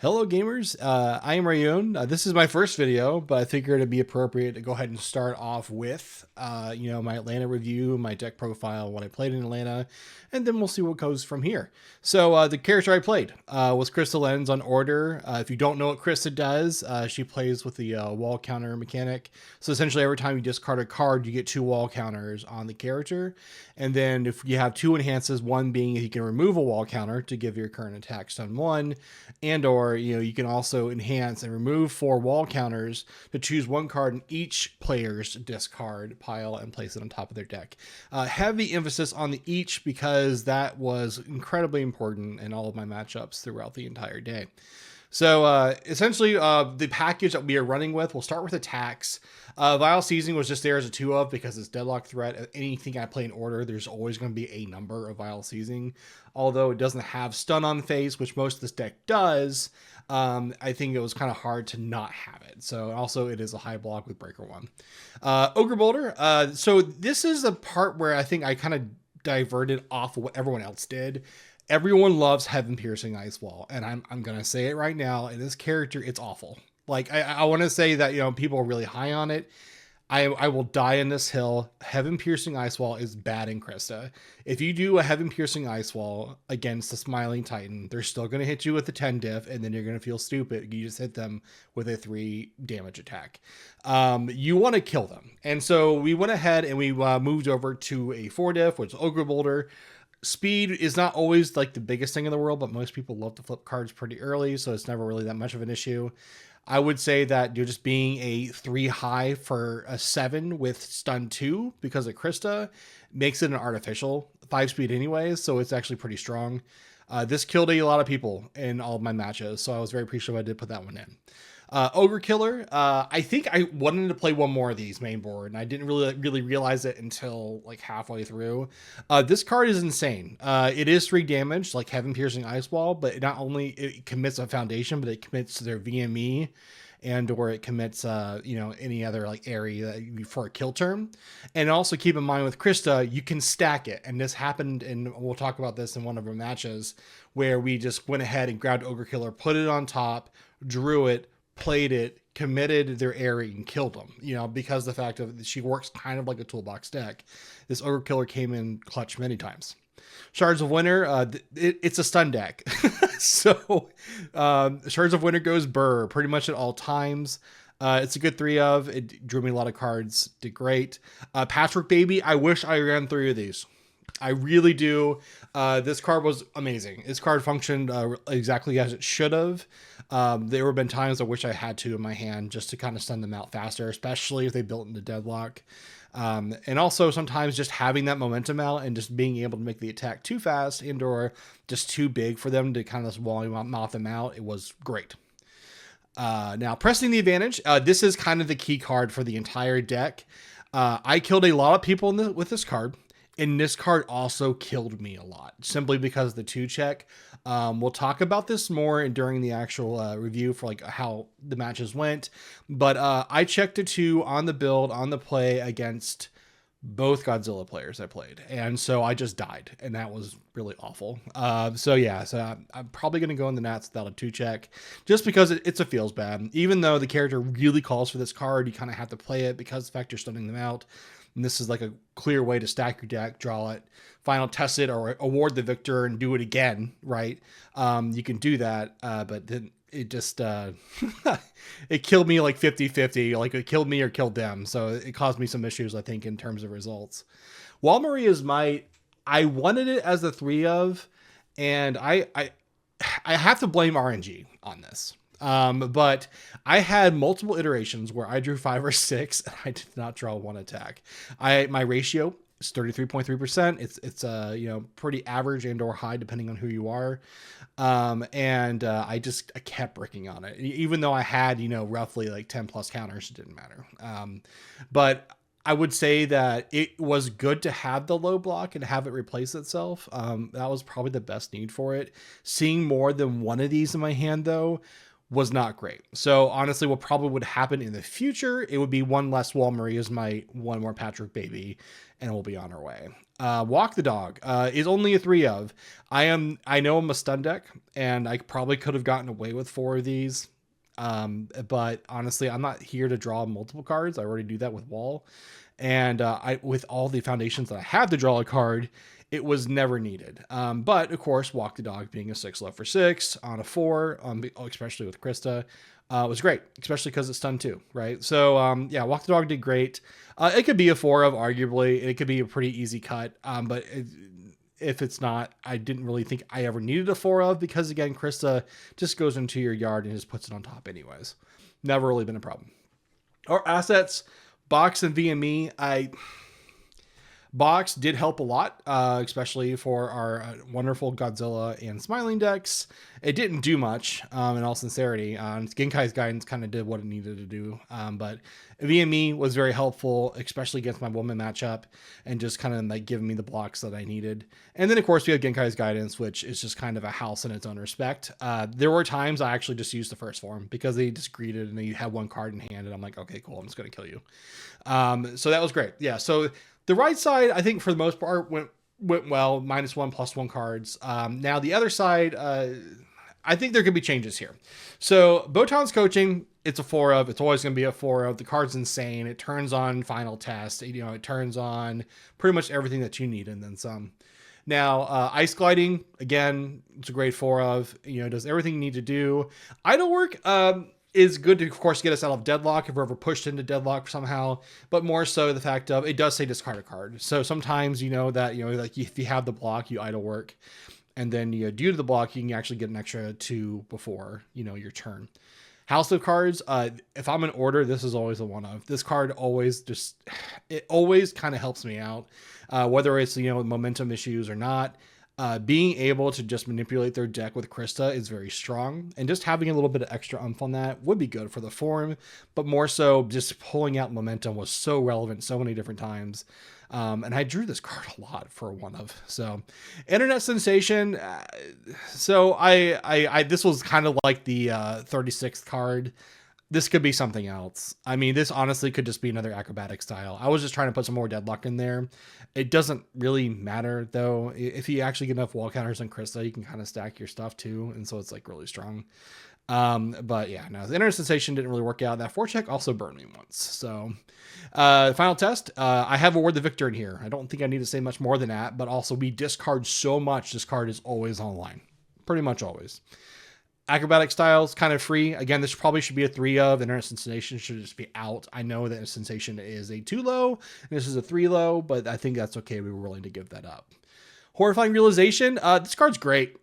Hello gamers, I am Rayon. This is my first video, but I figured it'd be appropriate to go ahead and start off with, my Atlanta review, my deck profile, what I played in Atlanta, and then we'll see what goes from here. So the character I played was Krista Lenz on order. If you don't know what Krista does, she plays with the wall counter mechanic. So essentially every time you discard a card, you get 2 wall counters on the character. And then if you have 2 enhances, one being you can remove a wall counter to give your current attack stun 1, and or you can also enhance and remove 4 wall counters to choose 1 card in each player's discard pile and place it on top of their deck. Heavy emphasis on the each because that was incredibly important in all of my matchups throughout the entire day. So essentially, the package that we are running with, we'll start with attacks. Vile Seasoning was just there as a 2 of because it's Deadlock Threat. Anything I play in order, there's always going to be a number of Vile Seasoning. Although it doesn't have stun on face, which most of this deck does, I think it was kind of hard to not have it. So also it is a high block with Breaker 1. Ogre Boulder. So this is a part where I think I kind of diverted off of what everyone else did. Everyone loves Heaven Piercing Ice Wall, and I'm gonna say it right now. In this character, it's awful. Like I want to say that people are really high on it. I will die in this hill. Heaven Piercing Ice Wall is bad in Krista. If you do a Heaven Piercing Ice Wall against the Smiling Titan, they're still going to hit you with a 10 diff, and then you're going to feel stupid. You just hit them with a 3 damage attack. You want to kill them. And so we went ahead and we moved over to a 4 diff, which is Ogre Boulder. Speed is not always like the biggest thing in the world, but most people love to flip cards pretty early, so it's never really that much of an issue. I would say that you're just being a 3 high for a 7 with stun 2 because of Krista makes it an artificial 5 speed anyways, so it's actually pretty strong. This killed a lot of people in all of my matches, so I was very appreciative I did put that one in. Ogre Killer. I think I wanted to play one more of these main board, and I didn't really realize it until like halfway through. This card is insane. It is 3 damage, like Heaven Piercing Ice Wall, but not only it commits a foundation, but it commits their VME, and or it commits any other like area for a kill turn. And also keep in mind with Krista, you can stack it, and this happened, and we'll talk about this in one of our matches where we just went ahead and grabbed Ogre Killer, put it on top, drew it, played it, committed their area, and killed them, because the fact of she works kind of like a toolbox deck. This Ogre Killer came in clutch many times. Shards of Winter, it's a stun deck. So Shards of Winter goes burr pretty much at all times. It's a good 3 of. It drew me a lot of cards, did great. Patchwork Baby, I wish I ran 3 of these. I really do. This card was amazing. This card functioned exactly as it should have. There have been times I wish I had 2 in my hand just to kind of send them out faster, especially if they built into Deadlock. And also sometimes just having that momentum out and just being able to make the attack too fast and or just too big for them to kind of mouth them out, it was great. Now, Pressing the Advantage. This is kind of the key card for the entire deck. I killed a lot of people with this card. And this card also killed me a lot, simply because of the 2 check. We'll talk about this more during the actual review for like how the matches went. But I checked a 2 on the build, on the play against both Godzilla players I played. And so I just died, and that was really awful. So I'm probably going to go in the Nats without a 2 check, just because it's a feels bad. Even though the character really calls for this card, you kind of have to play it because the fact you're stunning them out. And this is like a clear way to stack your deck, draw it, final test it, or award the victor and do it again, right? You can do that, but then it just, it killed me like 50-50, like it killed me or killed them. So it caused me some issues, I think, in terms of results. Wall Marie is I wanted it as a 3 of, and I have to blame RNG on this. But I had multiple iterations where I drew 5 or 6 and I did not draw 1 attack. My ratio is 33.3%. It's pretty average and or high depending on who you are. I kept bricking on it, even though I had, roughly like 10 plus counters. It didn't matter. But I would say that it was good to have the low block and have it replace itself. That was probably the best need for it. Seeing more than 1 of these in my hand though was not great. So honestly, what probably would happen in the future, it would be 1 less Wall Marie as my 1 more Patrick Baby, and we'll be on our way. Walk the Dog is only a 3 of. I know I'm a stun deck, and I probably could have gotten away with 4 of these. But honestly, I'm not here to draw multiple cards. I already do that with Wall. And with all the foundations that I have to draw a card, it was never needed. But of course, Walk the Dog being a 6 love for 6 on a 4, especially with Krista, was great, especially because it's stunned too, right? So yeah, Walk the Dog did great. It could be a 4 of, arguably. It could be a pretty easy cut, but if it's not, I didn't really think I ever needed a 4 of, because again, Krista just goes into your yard and just puts it on top anyways. Never really been a problem. Our assets, Box and VME. Box did help a lot, especially for our wonderful Godzilla and Smiling decks. It didn't do much, in all sincerity. Genkai's Guidance kind of did what it needed to do, but VME was very helpful, especially against my woman matchup, and just kind of like giving me the blocks that I needed. And then, of course, we have Genkai's Guidance, which is just kind of a house in its own respect. There were times I actually just used the first form because they just greeted and they had one card in hand, and I'm like, okay, cool, I'm just going to kill you. So that was great. Yeah, so the right side, I think for the most part, went well, -1, +1 cards. Now the other side, I think there could be changes here. So Botan's Coaching, it's a 4 of. It's always going to be a 4 of. The card's insane. It turns on Final Test. It turns on pretty much everything that you need and then some. Now, Ice Gliding, again, it's a great 4 of. Does everything you need to do. Idle Work, is good to, of course, get us out of deadlock if we're ever pushed into deadlock somehow, but more so the fact of it does say discard a card. So sometimes that like if you have the block, you idle work, and then due to the block, you can actually get an extra 2 before your turn. House of Cards, if I'm in order, this is always a 1 of. This card always kind of helps me out, whether it's momentum issues or not. Being able to just manipulate their deck with Krista is very strong, and just having a little bit of extra oomph on that would be good for the form, but more so just pulling out momentum was so relevant so many different times. And I drew this card a lot for a 1 of. So Internet Sensation. So I this was kind of like the 36th card. This could be something else. I mean, this honestly could just be another acrobatic style. I was just trying to put some more deadlock in there. It doesn't really matter, though. If you actually get enough wall counters on Krista, you can kind of stack your stuff, too. And so it's, like, really strong. But, yeah, no. The Internet Sensation didn't really work out. That 4-check also burned me once. So, Final Test. I have Award the Victor in here. I don't think I need to say much more than that. But also, we discard so much. This card is always online. Pretty much always. Acrobatic Styles, kind of free. Again, this probably should be a 3 of. Internet Sensation should just be out. I know that Sensation is a 2 low, and this is a 3 low, but I think that's okay. We were willing to give that up. Horrifying Realization. This card's great.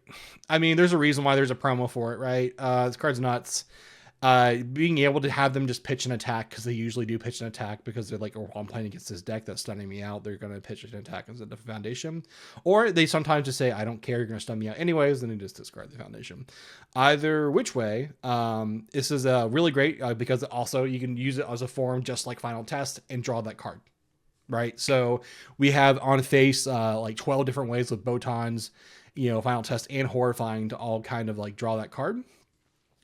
I mean, there's a reason why there's a promo for it, right? This card's nuts. Being able to have them just pitch an attack, because they usually do pitch an attack because they're like, oh, I'm playing against this deck that's stunning me out. They're going to pitch an attack instead of foundation. Or they sometimes just say, I don't care, you're going to stun me out anyways, then they just discard the foundation. Either which way, this is really great because also you can use it as a form just like Final Test and draw that card. Right? So we have on face like 12 different ways with Botans, Final Test and Horrifying to all kind of like draw that card.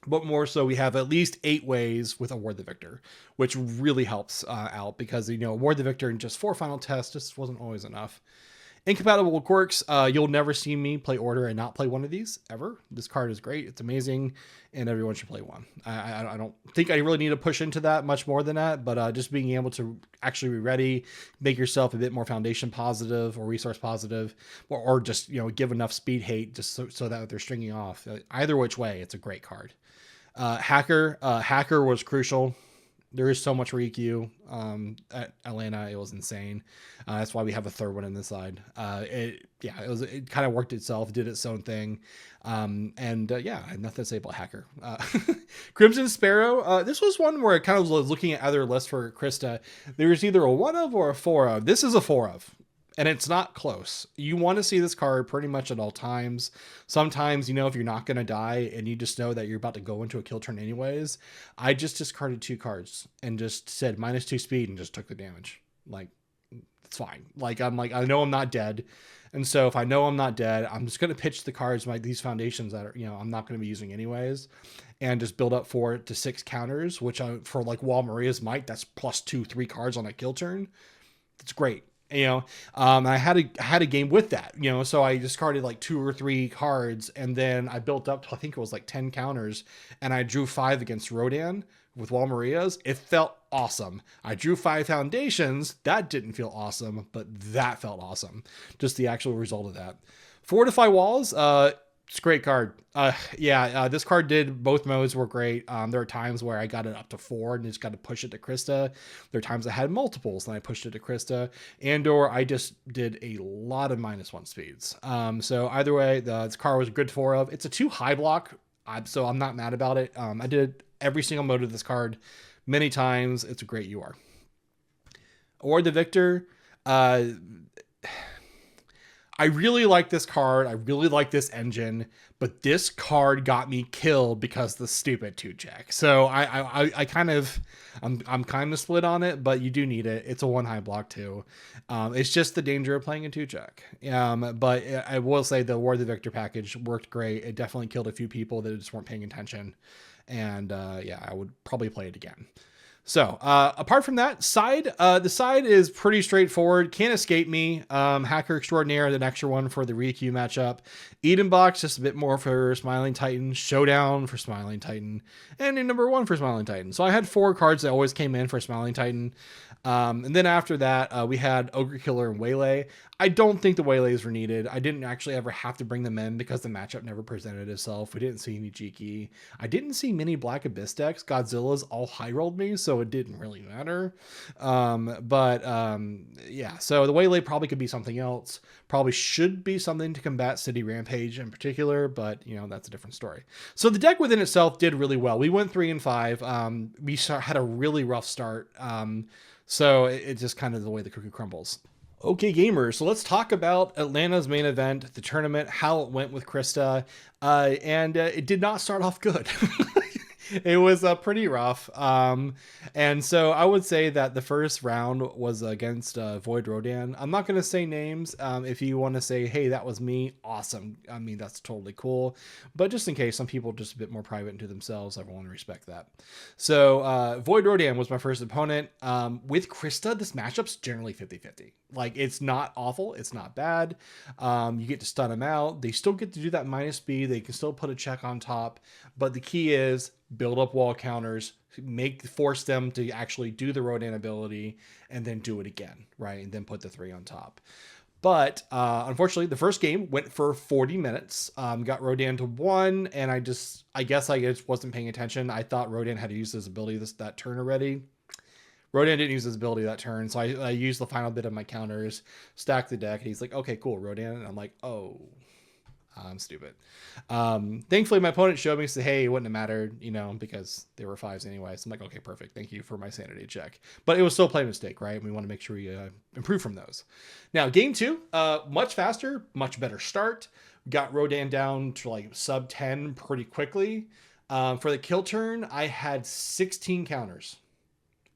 But more so, we have at least 8 ways with Award the Victor, which really helps out because, Award the Victor in just 4 Final Tests just wasn't always enough. Incompatible Quirks, you'll never see me play Order and not play one of these, ever. This card is great. It's amazing, and everyone should play one. I don't think I really need to push into that much more than that, but just being able to actually be ready, make yourself a bit more foundation positive or resource positive, or just, give enough speed hate just so that they're stringing off. Either which way, it's a great card. Hacker was crucial. There is so much REQ at Atlanta. It was insane. That's why we have a third one in this side. It kind of worked itself, did its own thing. I had nothing to say about Hacker. Crimson Sparrow. This was one where I kind of was looking at other lists for Krista. There was either a 1 of or a 4 of. This is a 4 of. And it's not close. You want to see this card pretty much at all times. Sometimes, if you're not going to die and you just know that you're about to go into a kill turn anyways, I just discarded 2 cards and just said -2 speed and just took the damage. Like, it's fine. Like, I know I'm not dead. And so if I know I'm not dead, I'm just going to pitch the cards like these foundations that are, I'm not going to be using anyways, and just build up 4 to 6 counters, which for like Wall Maria's Might, that's +2, 3 cards on a kill turn. It's great. I had a game with that, so I discarded like 2 or 3 cards, and then I built up to, I think it was like 10 counters, and I drew 5 against Rodan with Wall Marias. It felt awesome. I drew 5 foundations. That didn't feel awesome, but that felt awesome. Just the actual result of that. Fortify Walls, it's a great card. This card did, both modes were great. There are times where I got it up to 4 and just got to push it to Krista. There are times I had multiples and I pushed it to Krista, or I just did a lot of -1 speeds. So either way, this card was good 4 of. It's a 2 high block, so I'm not mad about it. I did every single mode of this card many times. It's a great UR. Award the Victor. I really like this card. I really like this engine, but this card got me killed because the stupid 2-check. So I'm kind of split on it, but you do need it. It's a 1 high block too. It's just the danger of playing a 2-check. But I will say the War of the Victor package worked great. It definitely killed a few people that just weren't paying attention. And I would probably play it again. So apart from that, the side is pretty straightforward. Can't escape me. Hacker Extraordinaire, an extra one for the Riku matchup. Eden Box, just a bit more for Smiling Titan. Showdown for Smiling Titan. And number 1 for Smiling Titan. So I had 4 cards that always came in for Smiling Titan. And then after that, we had Ogre Killer and Waylay. I don't think the Waylays were needed. I didn't actually ever have to bring them in because the matchup never presented itself. We didn't see any Jiki. I didn't see many Black Abyss decks. Godzilla's all high rolled me, so it didn't really matter. So the Waylay probably could be something else. Probably should be something to combat City Rampage in particular, but that's a different story. So the deck within itself did really well. We went 3 and 5. We had a really rough start. So it's just kind of the way the cookie crumbles. Okay, gamers, so let's talk about Atlanta's main event, the tournament, how it went with Krista, and it did not start off good. It was pretty rough. And so I would say that the first round was against Void Rodan. I'm not going to say names. If you want to say, hey, that was me, awesome. I mean, that's totally cool. But just in case, some people are just a bit more private into themselves, I want to respect that. So Void Rodan was my first opponent. With Krista, this matchup's generally 50-50. Like, it's not awful. It's not bad. You get to stun them out. They still get to do that -B. They can still put a check on top. But the key is build up wall counters, force them to actually do the Rodan ability, and then do it again, right? And then put the 3 on top. But unfortunately, the first game went for 40 minutes, got Rodan to 1, and I guess I just wasn't paying attention. I thought Rodan had used his ability that turn already. Rodan didn't use his ability that turn, so I used the final bit of my counters, stacked the deck, and he's like, okay, cool, Rodan. And I'm like, oh, I'm stupid. Thankfully, my opponent showed me, said, hey, it wouldn't have mattered, because they were 5s anyway. So I'm like, okay, perfect. Thank you for my sanity check. But it was still a play mistake, right? We want to make sure we improve from those. Now, game 2, much faster, much better start. Got Rodan down to like sub 10 pretty quickly. For the kill turn, I had 16 counters.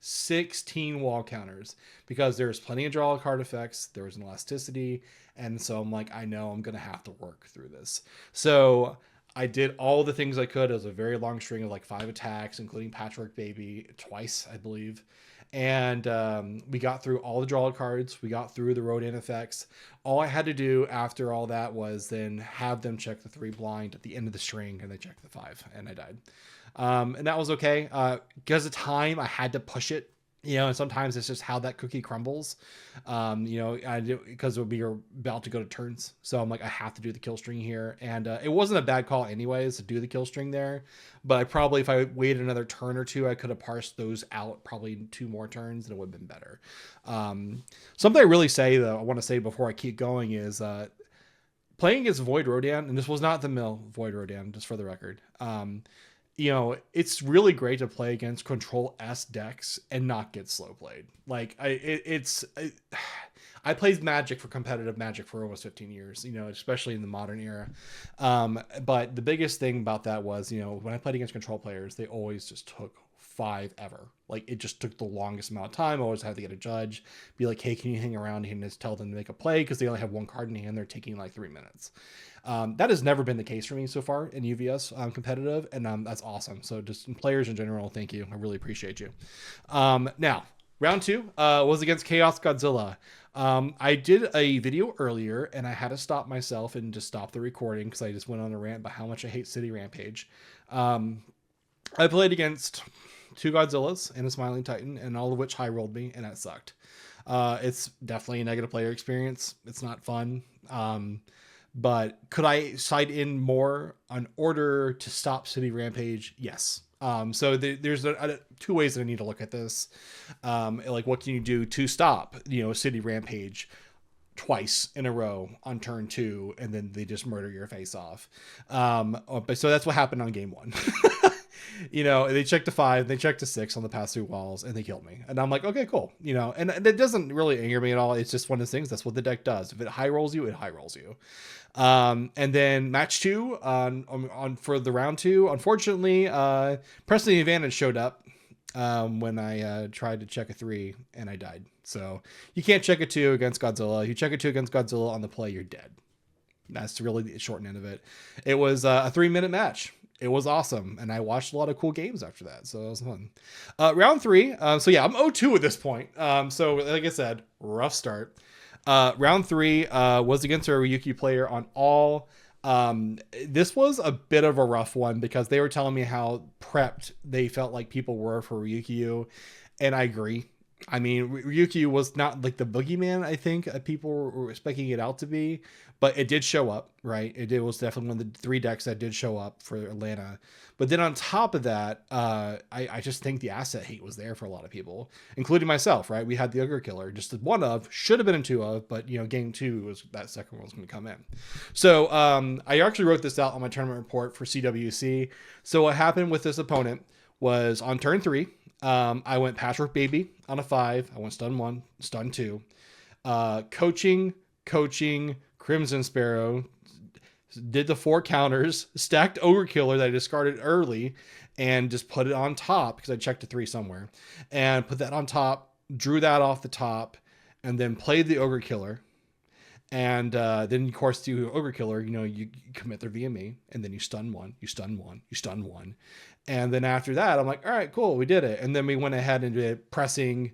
16 wall counters, because there's plenty of draw card effects. There was an elasticity. And so I'm like, I know I'm going to have to work through this. So I did all the things I could. It was a very long string of like 5 attacks, including Patchwork Baby twice, I believe. And we got through all the draw cards. We got through the Rodan effects. All I had to do after all that was then have them check the 3 blind at the end of the string, and they checked the 5, and I died. And that was okay. Because of time, I had to push it. And sometimes it's just how that cookie crumbles, because we were about to go to turns. So I'm like, I have to do the kill string here. And it wasn't a bad call anyways to do the kill string there. But if I waited another turn or 2, I could have parsed those out probably 2 more turns, and it would have been better. Something I really I want to say before I keep going is playing against Void Rodan, and this was not the mill Void Rodan, just for the record. It's really great to play against Control S decks and not get slow played. Like I played competitive Magic for almost 15 years, especially in the modern era. But the biggest thing about that was, when I played against control players, they always just took 5 ever. Like, it just took the longest amount of time. I always had to get a judge, be like, hey, can you hang around and just tell them to make a play, because they only have 1 card in hand. They're taking like 3 minutes. That has never been the case for me so far in UVS competitive, and that's awesome. So just players in general, thank you. I really appreciate you. Now, round 2 was against Chaos Godzilla. I did a video earlier and I had to stop myself and just stop the recording because I just went on a rant about how much I hate City Rampage. I played against two Godzillas and a Smiling Titan, and all of which high rolled me, and that sucked. It's definitely a negative player experience. It's not fun. But could I side in more in order to stop City Rampage? Yes. So there's two ways that I need to look at this. Like, what can you do to stop, City Rampage twice in a row on turn 2, and then they just murder your face off. But so that's what happened on game 1. They checked to 5, they checked to 6 on the pass through walls, and they killed me. And I'm like, okay, cool. And it doesn't really anger me at all. It's just one of those things. That's what the deck does. If it high rolls you, it high rolls you. And then match 2 on for the round 2, unfortunately, Pressing Advantage showed up when I tried to check a 3 and I died. So you can't check a 2 against Godzilla. You check a 2 against Godzilla on the play, you're dead. That's really the short end of it. It was a 3-minute match. It was awesome, and I watched a lot of cool games after that, so it was fun. Round 3, so yeah, I'm 0-2 at this point. So like I said, rough start. Round 3 was against a Ryukyu player on all. This was a bit of a rough one because they were telling me how prepped they felt like people were for Ryukyu, and I agree. I mean, Ryukyu was not like the boogeyman, I think people were expecting it out to be, but it did show up, right? It was definitely one of the 3 decks that did show up for Atlanta. But then on top of that, I just think the asset hate was there for a lot of people, including myself, right? We had the Ogre Killer, just one of, should have been in 2 of, but game 2 was that second one was going to come in. So I actually wrote this out on my tournament report for CWC. So what happened with this opponent was on turn 3, I went Patchwork Baby on a 5. I went stun 1, stun 2. Coaching, Crimson Sparrow, did the 4 counters, stacked Ogre Killer that I discarded early, and just put it on top because I checked a 3 somewhere. And put that on top, drew that off the top, and then played the Ogre Killer. And then, of course, to Ogre Killer, you commit their VME, and then you stun 1, you stun 1, you stun 1. And then after that, I'm like, all right, cool, we did it. And then we went ahead and did pressing,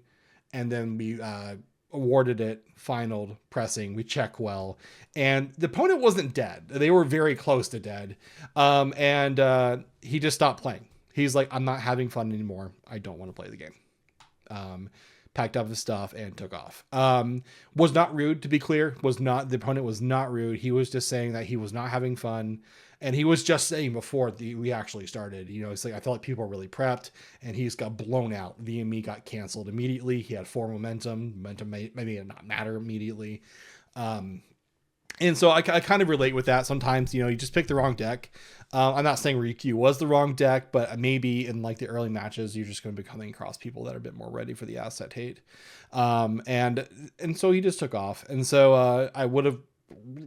and then we awarded it, finaled, pressing, we check well. And the opponent wasn't dead. They were very close to dead. And he just stopped playing. He's like, I'm not having fun anymore. I don't want to play the game. Packed up his stuff and took off. Was not rude, to be clear. The opponent was not rude. He was just saying that he was not having fun. And he was just saying before we actually started, it's like, I felt like people were really prepped, and he just got blown out. VME got canceled immediately. He had 4 momentum. Momentum maybe not matter immediately. And so I kind of relate with that. Sometimes, you just pick the wrong deck. I'm not saying Ryukyu was the wrong deck, but maybe in like the early matches, you're just going to be coming across people that are a bit more ready for the asset hate. And so he just took off. And so I would have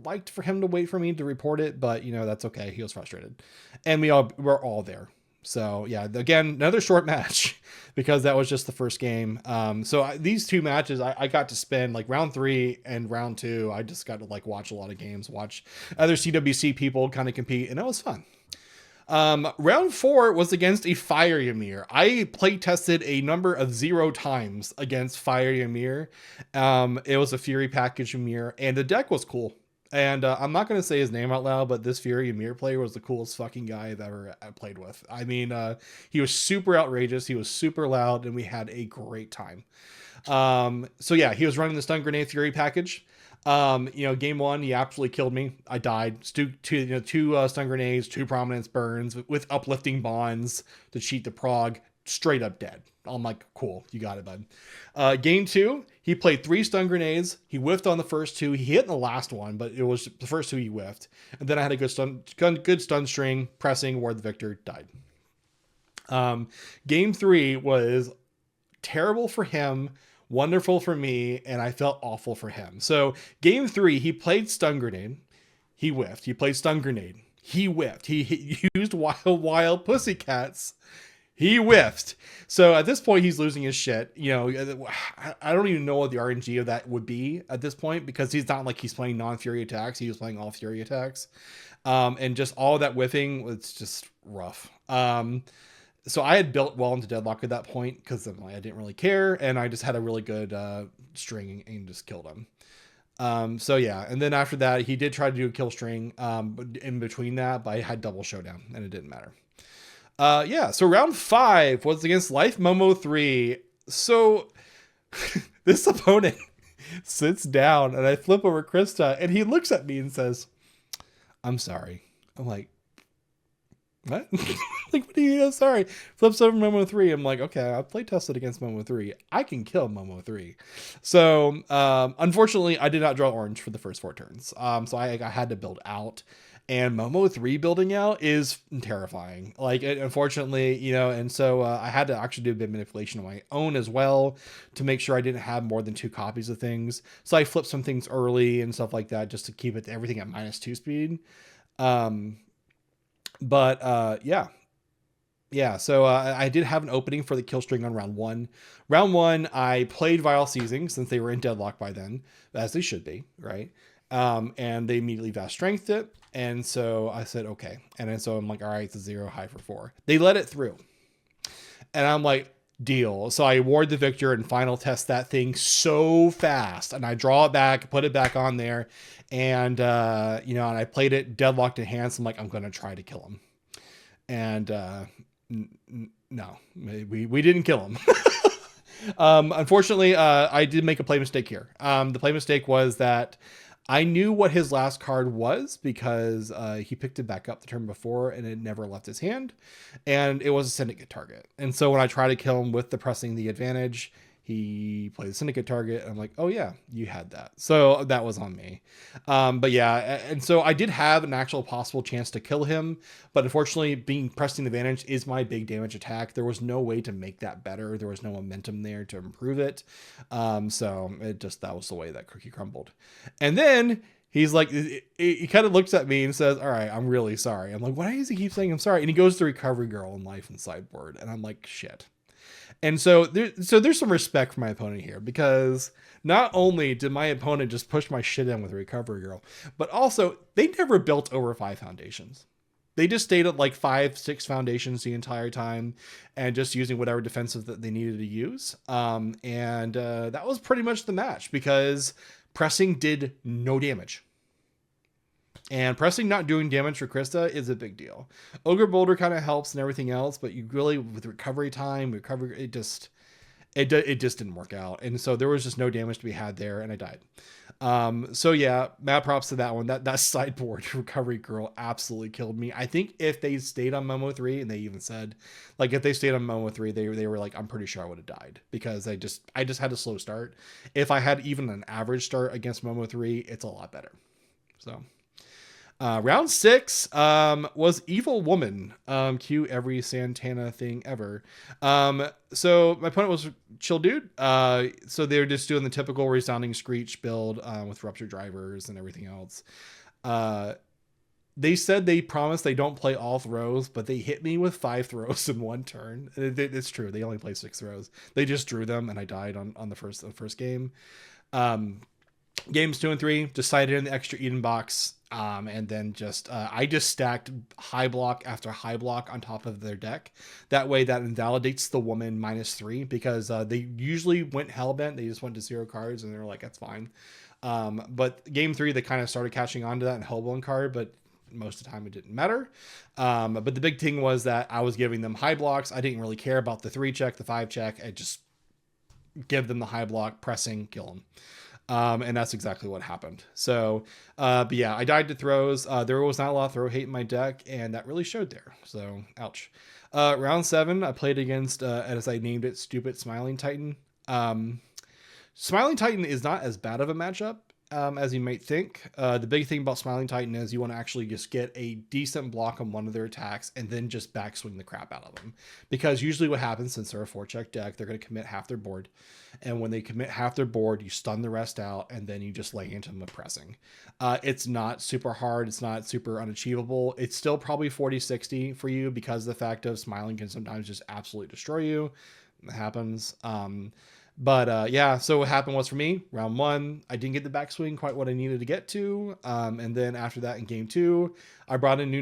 liked for him to wait for me to report it, but that's okay. He was frustrated, and we're all there. So yeah, again, another short match because that was just the first game. So these 2 matches, I got to spend like round 3 and round 2. I just got to like watch a lot of games, watch other CWC people kind of compete, and it was fun. Round 4 was against a Fire Ymir. I play tested a number of 0 times against Fire Ymir. It was a Fury package Ymir, and the deck was cool. And I'm not going to say his name out loud, but this Fury Ymir player was the coolest fucking guy I've ever played with. I mean, he was super outrageous. He was super loud, and we had a great time. So yeah, he was running the Stun Grenade Fury package. Game 1, he absolutely killed me. I died. Two stun grenades, 2 prominence burns with uplifting bonds to cheat the prog. Straight up dead. I'm like, cool, you got it, bud. Game 2, he played 3 stun grenades. He whiffed on the first 2. He hit in the last one, but it was the first 2 he whiffed. And then I had a good stun string, pressing, ward the victor, died. Game 3 was terrible for him, wonderful for me, and I felt awful for him. So game 3, he played stun grenade. He whiffed. He played stun grenade. He whiffed. He used wild pussycats. He whiffed. So at this point, he's losing his shit. I don't even know what the RNG of that would be at this point, because he's not like he's playing non-Fury attacks. He was playing all Fury attacks. And just all that whiffing was just rough. So I had built well into deadlock at that point because I didn't really care, and I just had a really good string and just killed him. So yeah, and then after that, he did try to do a kill string in between that, but I had double showdown, and it didn't matter. Yeah, so round 5 was against Life Momo 3. So this opponent sits down, and I flip over Krista, and he looks at me and says, "I'm sorry." I'm like, what? Like, what do you know? Sorry. Flips over Momo 3. I'm like, okay, I play tested against Momo 3. I can kill Momo 3. So, unfortunately, I did not draw orange for the first 4 turns. So I had to build out. And Momo 3 building out is terrifying. Like, unfortunately, you know, and so I had to actually do a bit of manipulation on my own as well to make sure I didn't have more than 2 copies of things. So I flipped some things early and stuff like that just to keep everything at -2 speed. Yeah, so I did have an opening for the kill string on round 1. Round 1, I played Vile Seizing since they were in deadlock by then, as they should be, right? And they immediately vast strengthed it. And so I said, okay. And then so I'm like, all right, it's a 0 high for 4. They let it through. And I'm like, deal. So I award the victor and final test that thing so fast. And I draw it back, put it back on there. And, you know, and I played it deadlocked in hands. I'm like, I'm going to try to kill him. And no, we didn't kill him. Unfortunately, I did make a play mistake here. The play mistake was that I knew what his last card was because he picked it back up the turn before and it never left his hand. And it was a syndicate target. And so when I try to kill him with the pressing the advantage, he plays a syndicate target. I'm like, oh yeah, you had that. So that was on me. But yeah, and so I did have an actual possible chance to kill him, but unfortunately being pressing advantage is my big damage attack. There was no way to make that better. There was no momentum there to improve it. So that was the way that cookie crumbled. And then he's like, he kind of looks at me and says, all right, I'm really sorry. I'm like, why does he keep saying I'm sorry? And he goes to Recovery Girl in Life and Sideboard. And I'm like, shit. And so there's some respect for my opponent here because not only did my opponent just push my shit in with Recovery Girl, but also they never built over 5 foundations. They just stayed at like 5-6 foundations the entire time and just using whatever defensive that they needed to use. That was pretty much the match because pressing did no damage. And pressing not doing damage for Krista is a big deal. Ogre Boulder kind of helps and everything else, but you really, with recovery time, it just didn't work out. And so there was just no damage to be had there, and I died. So yeah, mad props to that one. That sideboard Recovery Girl absolutely killed me. I think if they stayed on Momo 3, and they even said, like, if they stayed on Momo 3, they were like, I'm pretty sure I would have died because I just had a slow start. If I had even an average start against Momo 3, it's a lot better. So. Round 6 was Evil Woman. Cue every Santana thing ever. So my opponent was Chill Dude. So they were just doing the typical resounding screech build with rupture drivers and everything else. They said they promised they don't play all throws, but they hit me with 5 throws in 1 turn. It's true. They only play 6 throws. They just drew them, and I died on the first game. Games 2 and 3 decided in the extra Eden box. And then I just stacked high block after high block on top of their deck. That way that invalidates the woman -3 because they usually went hellbent. They just went to 0 cards and they were like, that's fine. But game 3, they kind of started catching on to that and held 1 card, but most of the time it didn't matter. But the big thing was that I was giving them high blocks. I didn't really care about the 3 check, the 5 check. I just give them the high block, pressing, kill them. And that's exactly what happened. So, but yeah, I died to throws. There was not a lot of throw hate in my deck, and that really showed there. So, ouch. Round 7, I played against, as I named it, Stupid Smiling Titan. Smiling Titan is not as bad of a matchup as you might think. The big thing about Smiling Titan is you want to actually just get a decent block on one of their attacks and then just backswing the crap out of them. Because usually what happens, since they're a 4-check deck, they're going to commit half their board. And when they commit half their board, you stun the rest out, and then you just lay into them with pressing. It's not super hard. It's not super unachievable. It's still probably 40-60 for you because of the fact of Smiling can sometimes just absolutely destroy you. It happens. Yeah, so what happened was for me, round 1, I didn't get the backswing quite what I needed to get to. And then after that in game 2, I brought in new